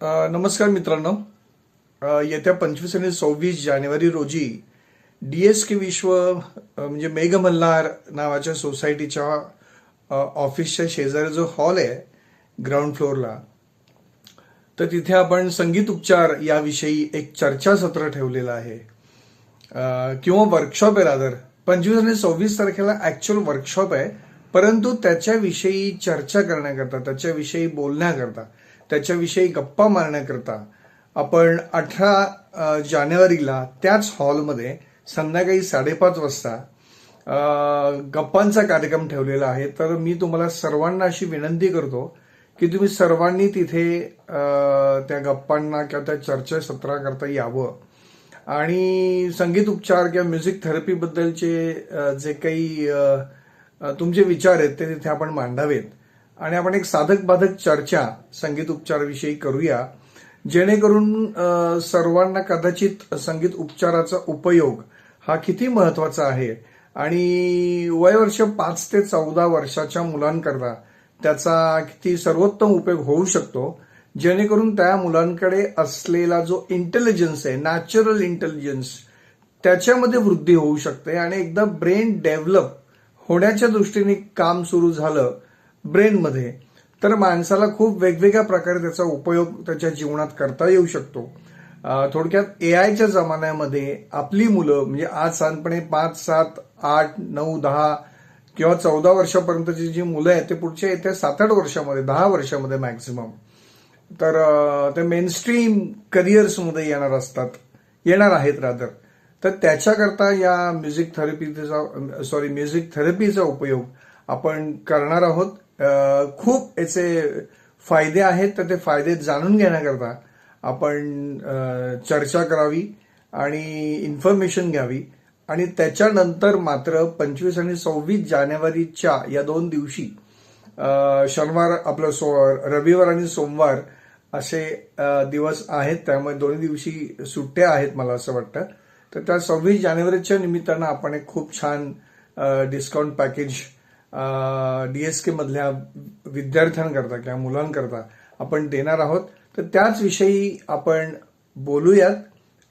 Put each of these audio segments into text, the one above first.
नमस्कार मित्रांनो. येत्या 25 आणि 26 जानेवारी रोजी DSK विश्व म्हणजे मेघमल्हार नावाच्या सोसायटीच्या ऑफिसच्या शेजारी जो हॉल आहे ग्राउंड फ्लोअरला, तर तिथे आपण संगीत उपचार याविषयी एक चर्चासत्र ठेवलेलं आहे किंवा वर्कशॉप आहे. रादर 25 आणि 26 तारखेला ऍक्च्युअल वर्कशॉप आहे, परंतु त्याच्याविषयी चर्चा करण्याकरता, त्याच्याविषयी बोलण्याकरता, त्याच्याविषयी गप्पा मारण्याकरता आपण 18 जानेवारीला त्याच हॉलमध्ये संध्याकाळी 5:30 वाजता गप्पांचा कार्यक्रम ठेवलेला आहे. तर मी तुम्हाला सर्वांना अशी विनंती करतो की तुम्ही सर्वांनी तिथे त्या गप्पांना किंवा त्या चर्चासत्राकरता यावं आणि संगीत उपचार किंवा म्युझिक थेरपीबद्दलचे जे काही तुमचे विचार आहेत ते तिथे आपण मांडावेत आणि आपण एक साधक बाधक चर्चा संगीत उपचाराविषयी करूया, जेणेकरून सर्वांना कदाचित संगीत उपचाराचा उपयोग हा किती महत्वाचा आहे आणि वयवर्ष 5 ते 14 वर्षाच्या मुलांकरता त्याचा किती सर्वोत्तम उपयोग होऊ शकतो, जेणेकरून त्या मुलांकडे असलेला जो इंटेलिजन्स आहे, नॅचरल इंटेलिजन्स, त्याच्यामध्ये वृद्धी होऊ शकते आणि एकदा ब्रेन डेव्हलप होण्याच्या दृष्टीने काम सुरू झालं ब्रेनमध्ये, तर माणसाला खूप वेगवेगळ्या प्रकारे त्याचा उपयोग त्याच्या जीवनात करता येऊ शकतो. थोडक्यात एआयच्या जमान्यामध्ये आपली मुलं म्हणजे आज साधारणपणे 5, 7, 8, 9, 10 किंवा 14 वर्षापर्यंतची जी मुलं आहेत ते पुढच्या येत्या 7-8 वर्षामध्ये, 10 वर्षामध्ये मॅक्झिमम तर ते मेनस्ट्रीम करिअर्समध्ये येणार आहेत रादर. तर त्याच्याकरता या म्युझिक थेरपीचा उपयोग आपण करणार आहोत. खूप याचे फायदे आहेत, तर ते फायदे जाणून घेण्याकरता आपण चर्चा करावी आणि इन्फॉर्मेशन घ्यावी आणि त्याच्यानंतर मात्र 25 आणि 26 जानेवारीच्या या 2 दिवशी शनिवार रविवार आणि सोमवार असे दिवस आहेत, त्यामुळे दोन्ही दिवशी सुट्ट्या आहेत मला असं वाटतं. तर त्या 26 जानेवारीच्या निमित्तानं आपण एक खूप छान डिस्काउंट पॅकेज DSK मधल्या विद्यार्थ्यांकरता किंवा मुलांकरता आपण देणार आहोत. तर त्याच विषयी आपण बोलूयात.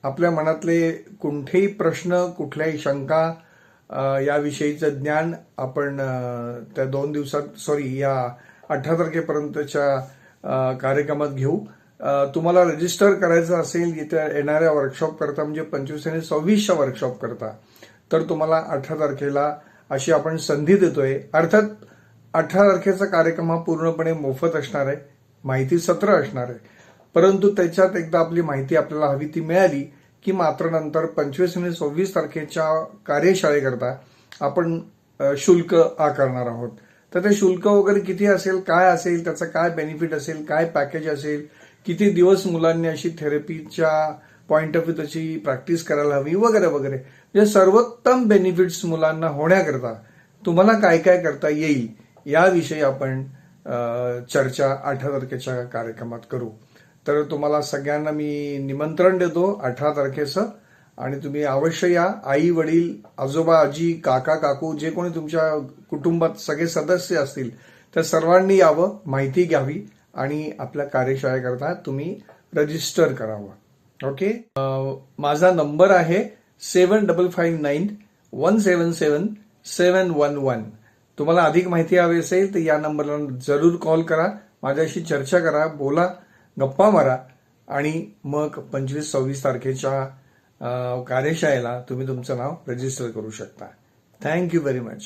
आपल्या मनातले कोणतेही प्रश्न, कुठल्याही शंका याविषयीचं ज्ञान आपण त्या 2 दिवसात या 18 तारखेपर्यंतच्या कार्यक्रमात घेऊ. तुम्हाला रजिस्टर करायचं असेल येणाऱ्या वर्कशॉप करता म्हणजे 25 आणि 26च्या वर्कशॉप करता, तर तुम्हाला 18 तारखेला अशी आपण संधी देतोय. अर्थात 18 तारखेचा कार्यक्रम हा पूर्णपणे मोफत असणार आहे, माहिती सत्र असणार आहे, परंतु त्याच्यात एकदा आपली माहिती आपल्याला हवी ती मिळाली की मात्र नंतर 25 आणि 26 तारखेच्या कार्यशाळेकरता आपण शुल्क आकारणार आहोत. तर ते शुल्क वगैरे किती असेल, काय असेल, त्याचा काय बेनिफिट असेल, काय पॅकेज असेल, किती दिवस मुलांनी अशी थेरपीच्या पॉइंट ऑफ व्ह्यू त्याची प्रॅक्टिस करायला हवी वगैरे वगैरे, म्हणजे सर्वोत्तम बेनिफिट्स मुलांना होण्याकरता तुम्हाला काय काय करता येईल याविषयी आपण चर्चा 18 तारखेच्या कार्यक्रमात करू. तर तुम्हाला सगळ्यांना मी निमंत्रण देतो 18 तारखेचं आणि तुम्ही अवश्य या. आई वडील, आजोबा आजी, काका काकू, जे कोणी तुमच्या कुटुंबात सगळे सदस्य असतील त्या सर्वांनी यावं, माहिती घ्यावी आणि आपल्या कार्यशाळेकरता तुम्ही रजिस्टर करावं. ओके. माझा नंबर आहे 7559177711. तुम्हाला अधिक माहिती हवी असेल तर या नंबरला जरूर कॉल करा, माझ्याशी चर्चा करा, बोला, गप्पा मारा आणि मग 25-26 तारखेच्या कार्यशाळेला तुम्ही तुमचं नाव रजिस्टर करू शकता. Thank you very much.